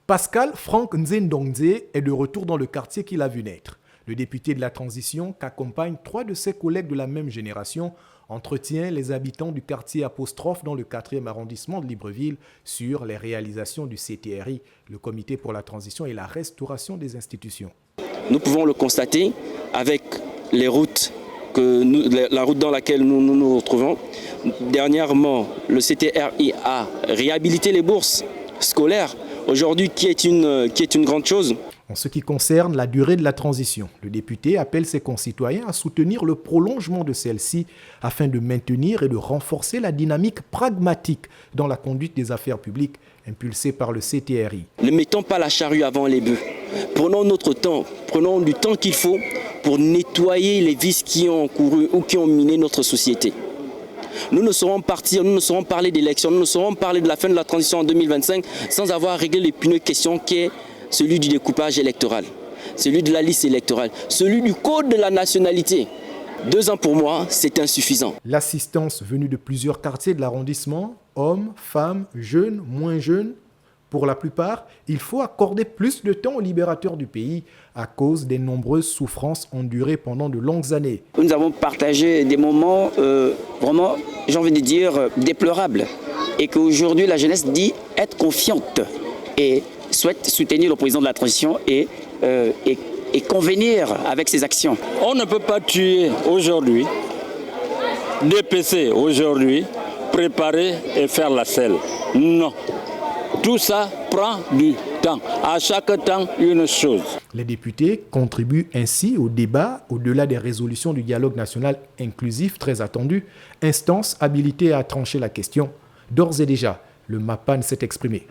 Pascal Franck Nzendongze est de retour dans le quartier qu'il a vu naître. Le député de la transition, qu'accompagnent 3 de ses collègues de la même génération, entretient les habitants du quartier apostrophe dans le 4e arrondissement de Libreville sur les réalisations du CTRI, le Comité pour la transition et la restauration des institutions. Nous pouvons le constater avec les routes, la route dans laquelle nous nous retrouvons. Dernièrement, le CTRI a réhabilité les bourses scolaires, aujourd'hui qui est une grande chose. En ce qui concerne la durée de la transition, le député appelle ses concitoyens à soutenir le prolongement de celle-ci afin de maintenir et de renforcer la dynamique pragmatique dans la conduite des affaires publiques impulsée par le CTRI. Ne mettons pas la charrue avant les bœufs. Prenons notre temps, prenons du temps qu'il faut pour nettoyer les vices qui ont couru ou qui ont miné notre société. Nous ne saurons partir, nous ne saurons parler d'élections, nous ne saurons parler de la fin de la transition en 2025 sans avoir réglé l'épineuse question qui est celui du découpage électoral, celui de la liste électorale, celui du code de la nationalité. 2 ans pour moi, c'est insuffisant. L'assistance venue de plusieurs quartiers de l'arrondissement, hommes, femmes, jeunes, moins jeunes, pour la plupart, il faut accorder plus de temps aux libérateurs du pays à cause des nombreuses souffrances endurées pendant de longues années. Nous avons partagé des moments vraiment, j'ai envie de dire, déplorables. Et qu'aujourd'hui, la jeunesse dit être confiante et souhaite soutenir le président de la transition et convenir avec ses actions. On ne peut pas tuer aujourd'hui, dépecer aujourd'hui, préparer et faire la selle. Non. Tout ça prend du temps. À chaque temps, une chose. Les députés contribuent ainsi au débat au-delà des résolutions du dialogue national inclusif très attendu, instance habilitée à trancher la question. D'ores et déjà, le MAPAN s'est exprimé.